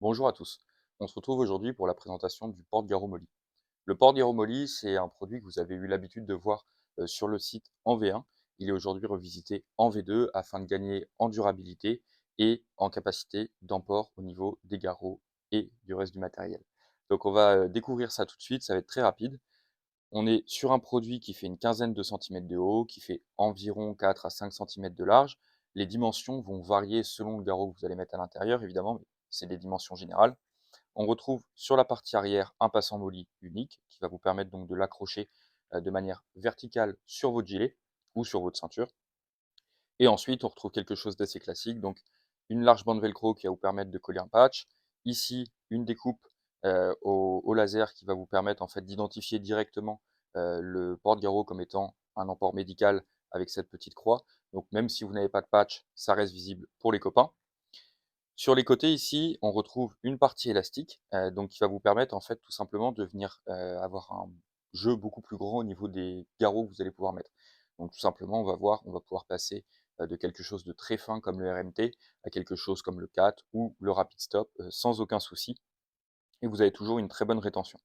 Bonjour à tous. On se retrouve aujourd'hui pour la présentation du porte-garrot Molly. Le porte-garrot Molly, c'est un produit que vous avez eu l'habitude de voir sur le site en V1. Il est aujourd'hui revisité en V2 afin de gagner en durabilité et en capacité d'emport au niveau des garrots et du reste du matériel. Donc on va découvrir ça tout de suite, ça va être très rapide. On est sur un produit qui fait une quinzaine de centimètres de haut, qui fait environ 4 à 5 centimètres de large. Les dimensions vont varier selon le garrot que vous allez mettre à l'intérieur, évidemment, mais c'est des dimensions générales. On retrouve sur la partie arrière un passant molly unique qui va vous permettre donc de l'accrocher de manière verticale sur votre gilet ou sur votre ceinture. Et ensuite, on retrouve quelque chose d'assez classique, donc une large bande velcro qui va vous permettre de coller un patch. Ici, une découpe au laser qui va vous permettre en fait d'identifier directement le porte-garrot comme étant un emport médical avec cette petite croix. Donc même si vous n'avez pas de patch, ça reste visible pour les copains. Sur les côtés ici, on retrouve une partie élastique, donc qui va vous permettre en fait tout simplement de venir, avoir un jeu beaucoup plus grand au niveau des garrots que vous allez pouvoir mettre. Donc tout simplement, on va pouvoir passer, de quelque chose de très fin comme le RMT à quelque chose comme le CAT ou le Rapid Stop, sans aucun souci et vous avez toujours une très bonne rétention.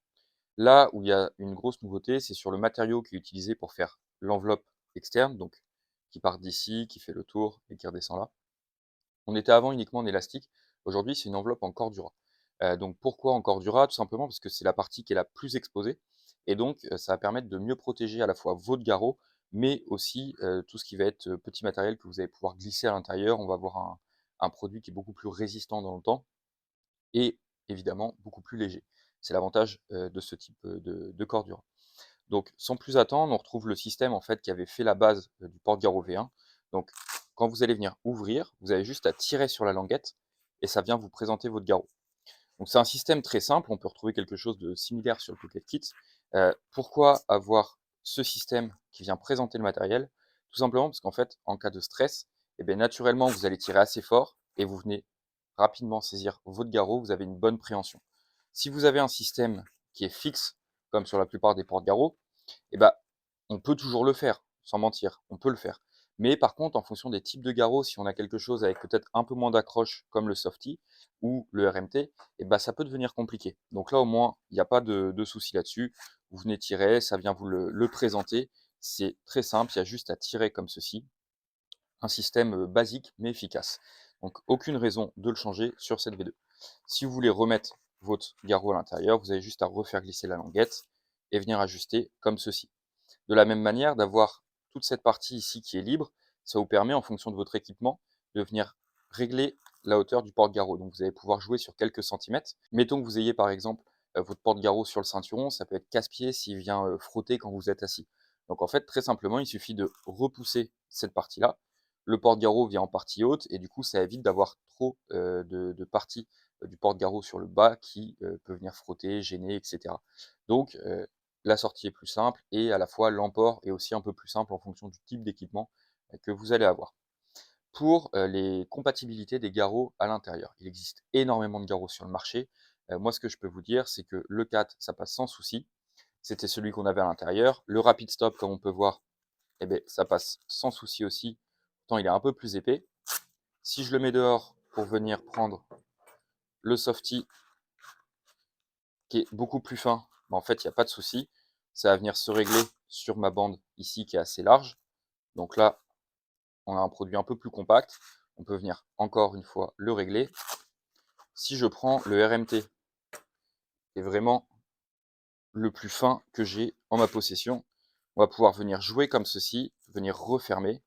Là où il y a une grosse nouveauté, c'est sur le matériau qui est utilisé pour faire l'enveloppe externe, donc qui part d'ici, qui fait le tour et qui redescend là. On était avant uniquement en élastique, aujourd'hui c'est une enveloppe en cordura. Donc pourquoi en cordura? Tout simplement parce que c'est la partie qui est la plus exposée et donc ça va permettre de mieux protéger à la fois votre garrot, mais aussi, tout ce qui va être, petit matériel que vous allez pouvoir glisser à l'intérieur. On va avoir un produit qui est beaucoup plus résistant dans le temps et évidemment beaucoup plus léger. C'est l'avantage, de ce type, de cordura. Donc sans plus attendre, on retrouve le système en fait qui avait fait la base, du porte-garrot V1. Donc quand vous allez venir ouvrir, vous avez juste à tirer sur la languette et ça vient vous présenter votre garrot. Donc c'est un système très simple, on peut retrouver quelque chose de similaire sur le Pocket Kit. Pourquoi avoir ce système qui vient présenter le matériel? Tout simplement parce qu'en fait, en cas de stress, et bien naturellement, vous allez tirer assez fort et vous venez rapidement saisir votre garrot, vous avez une bonne préhension. Si vous avez un système qui est fixe, comme sur la plupart des porte-garrots, et ben, on peut toujours le faire, sans mentir, on peut le faire. Mais par contre, en fonction des types de garrots, si on a quelque chose avec peut-être un peu moins d'accroche, comme le Softy ou le RMT, et ben, ça peut devenir compliqué. Donc là, au moins, il n'y a pas de souci là-dessus. Vous venez tirer, ça vient vous le présenter. C'est très simple, il y a juste à tirer comme ceci. Un système basique mais efficace. Donc aucune raison de le changer sur cette V2. Si vous voulez remettre votre garrot à l'intérieur, vous avez juste à refaire glisser la languette et venir ajuster comme ceci. De la même manière, d'avoir toute cette partie ici qui est libre, ça vous permet, en fonction de votre équipement, de venir régler la hauteur du porte-garrot. Donc vous allez pouvoir jouer sur quelques centimètres. Mettons que vous ayez par exemple votre porte-garrot sur le ceinturon, ça peut être casse-pied s'il vient frotter quand vous êtes assis. Donc en fait, très simplement, il suffit de repousser cette partie-là. Le porte-garrot vient en partie haute et du coup, ça évite d'avoir trop de parties du porte-garrot sur le bas qui peut venir frotter, gêner, etc. Donc la sortie est plus simple et à la fois l'emport est aussi un peu plus simple en fonction du type d'équipement que vous allez avoir. Pour les compatibilités des garrots à l'intérieur, il existe énormément de garrots sur le marché. Moi, ce que je peux vous dire, c'est que le 4, ça passe sans souci. C'était celui qu'on avait à l'intérieur. Le Rapid Stop, comme on peut voir, eh ben, ça passe sans souci aussi. Pourtant, il est un peu plus épais. Si je le mets dehors pour venir prendre le Softy, qui est beaucoup plus fin, bah, en fait, il n'y a pas de souci. Ça va venir se régler sur ma bande ici qui est assez large. Donc là, on a un produit un peu plus compact. On peut venir encore une fois le régler. Si je prends le RMT, qui est vraiment le plus fin que j'ai en ma possession, on va pouvoir venir jouer comme ceci, venir refermer.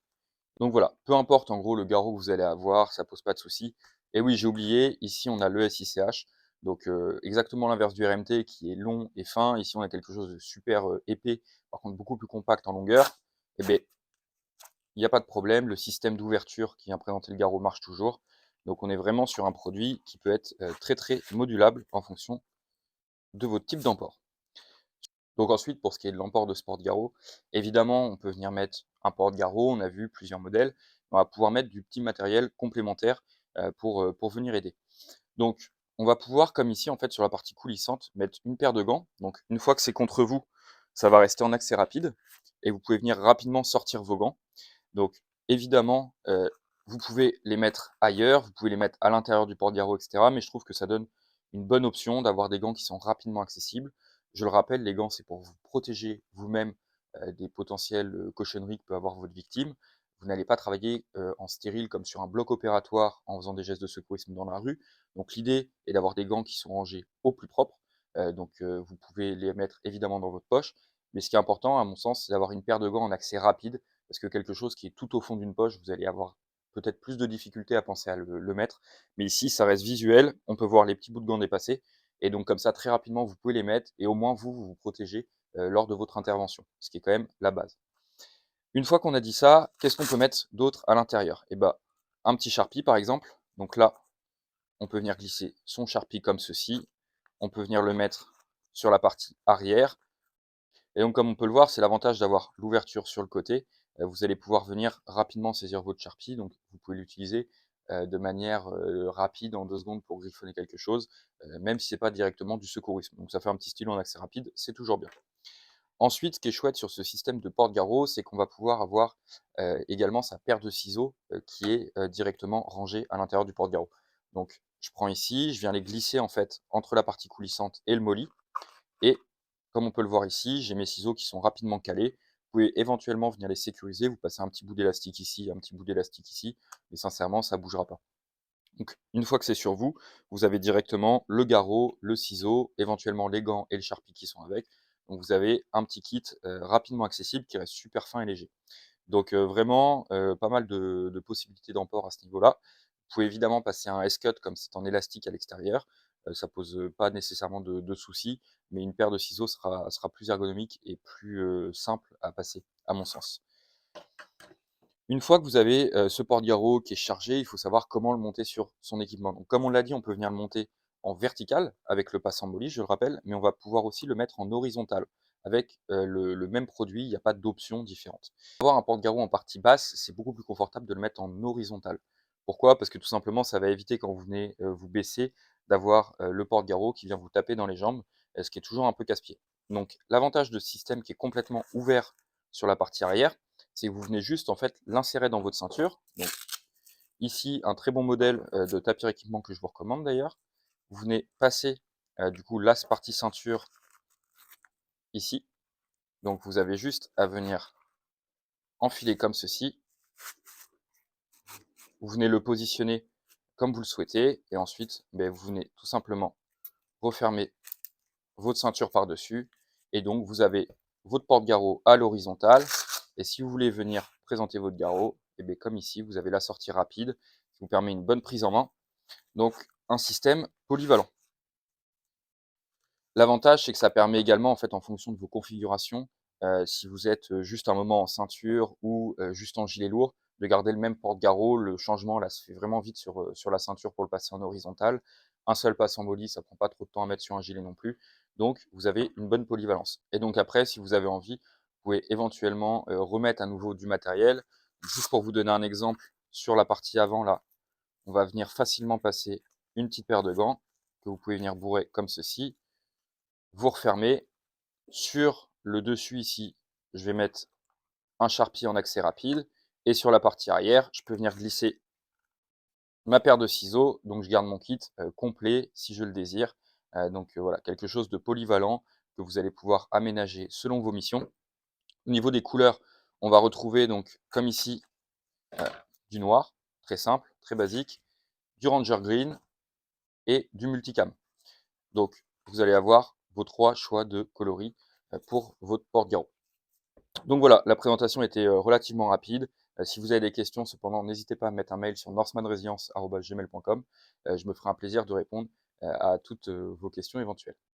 Donc voilà, peu importe en gros le garrot que vous allez avoir, ça pose pas de souci. Et oui, j'ai oublié, ici on a le SICH, donc exactement l'inverse du RMT qui est long et fin. Ici on a quelque chose de super épais, par contre beaucoup plus compact en longueur. Et bien, il n'y a pas de problème, le système d'ouverture qui vient présenter le garrot marche toujours. Donc on est vraiment sur un produit qui peut être très très modulable en fonction de votre type d'emport. Donc ensuite, pour ce qui est de l'emport de ce porte-garrot, évidemment, on peut venir mettre un porte-garrot, on a vu plusieurs modèles, on va pouvoir mettre du petit matériel complémentaire pour venir aider. Donc, on va pouvoir, comme ici, en fait, sur la partie coulissante, mettre une paire de gants. Donc, une fois que c'est contre vous, ça va rester en accès rapide et vous pouvez venir rapidement sortir vos gants. Donc, évidemment, Vous pouvez les mettre ailleurs, vous pouvez les mettre à l'intérieur du porte-garrot et cetera, mais je trouve que ça donne une bonne option d'avoir des gants qui sont rapidement accessibles. Je le rappelle, les gants, c'est pour vous protéger vous-même, des potentielles, cochonneries que peut avoir votre victime. Vous n'allez pas travailler, en stérile comme sur un bloc opératoire en faisant des gestes de secourisme dans la rue. Donc l'idée est d'avoir des gants qui sont rangés au plus propre, vous pouvez les mettre évidemment dans votre poche. Mais ce qui est important à mon sens, c'est d'avoir une paire de gants en accès rapide, parce que quelque chose qui est tout au fond d'une poche, vous allez avoir peut-être plus de difficultés à penser à le mettre. Mais ici, ça reste visuel, on peut voir les petits bouts de gants dépasser, et donc comme ça, très rapidement, vous pouvez les mettre, et au moins vous vous protégez lors de votre intervention, ce qui est quand même la base. Une fois qu'on a dit ça, qu'est-ce qu'on peut mettre d'autre à l'intérieur? Eh ben, un petit Sharpie par exemple. Donc là, on peut venir glisser son Sharpie comme ceci. On peut venir le mettre sur la partie arrière. Et donc, comme on peut le voir, c'est l'avantage d'avoir l'ouverture sur le côté. Vous allez pouvoir venir rapidement saisir votre Sharpie, donc vous pouvez l'utiliser de manière rapide en 2 secondes pour griffonner quelque chose, même si c'est pas directement du secourisme. Donc ça fait un petit stylo en accès rapide, c'est toujours bien. Ensuite, ce qui est chouette sur ce système de porte-garrot, c'est qu'on va pouvoir avoir également sa paire de ciseaux qui est directement rangée à l'intérieur du porte-garrot. Donc je prends ici, je viens les glisser en fait entre la partie coulissante et le molly, et comme on peut le voir ici, j'ai mes ciseaux qui sont rapidement calés. Vous pouvez éventuellement venir les sécuriser, vous passez un petit bout d'élastique ici, un petit bout d'élastique ici, mais sincèrement, ça ne bougera pas. Donc une fois que c'est sur vous, vous avez directement le garrot, le ciseau, éventuellement les gants et le Sharpie qui sont avec. Donc vous avez un petit kit rapidement accessible qui reste super fin et léger. Donc vraiment, pas mal de possibilités d'emport à ce niveau-là. Vous pouvez évidemment passer un S-cut comme c'est en élastique à l'extérieur, ça pose, pas nécessairement de soucis, mais une paire de ciseaux sera plus ergonomique et plus, simple à passer, à mon sens. Une fois que vous avez, ce porte-garrot qui est chargé, il faut savoir comment le monter sur son équipement. Donc comme on l'a dit, on peut venir le monter en vertical avec le passant molly, je le rappelle, mais on va pouvoir aussi le mettre en horizontal avec, le même produit, il n'y a pas d'option différente. Avoir un porte-garrot en partie basse, c'est beaucoup plus confortable de le mettre en horizontal. Pourquoi? Parce que tout simplement, ça va éviter quand vous venez, vous baisser, d'avoir, le porte-garrot qui vient vous taper dans les jambes, ce qui est toujours un peu casse-pied. Donc l'avantage de ce système qui est complètement ouvert sur la partie arrière, c'est que vous venez juste en fait l'insérer dans votre ceinture. Donc ici, un très bon modèle de tapis équipement que je vous recommande d'ailleurs. Vous venez passer du coup la partie ceinture ici. Donc vous avez juste à venir enfiler comme ceci. Vous venez le positionner comme vous le souhaitez. Et ensuite, vous venez tout simplement refermer votre ceinture par-dessus. Et donc vous avez votre porte-garrot à l'horizontale. Et si vous voulez venir présenter votre garrot, et bien comme ici, vous avez la sortie rapide qui vous permet une bonne prise en main. Donc un système polyvalent. L'avantage, c'est que ça permet également, en fait, en fonction de vos configurations, si vous êtes juste un moment en ceinture ou juste en gilet lourd, de garder le même porte-garrot. Le changement là se fait vraiment vite sur la ceinture pour le passer en horizontal. Un seul passe en molly, ça prend pas trop de temps à mettre sur un gilet non plus. Donc vous avez une bonne polyvalence. Et donc après, si vous avez envie, vous pouvez éventuellement remettre à nouveau du matériel. Juste pour vous donner un exemple, sur la partie avant là, on va venir facilement passer une petite paire de gants que vous pouvez venir bourrer comme ceci. Vous refermez. Sur le dessus ici, je vais mettre un Sharpie en accès rapide. Et sur la partie arrière, je peux venir glisser ma paire de ciseaux. Donc je garde mon kit complet si je le désire. Voilà, quelque chose de polyvalent que vous allez pouvoir aménager selon vos missions. Au niveau des couleurs, on va retrouver donc comme ici du noir, très simple, très basique, du Ranger Green et du Multicam. Donc vous allez avoir vos 3 choix de coloris pour votre porte-garrot. Donc voilà, la présentation était relativement rapide. Si vous avez des questions, cependant, n'hésitez pas à me mettre un mail sur norsemanresilience@gmail.com. Je me ferai un plaisir de répondre à toutes vos questions éventuelles.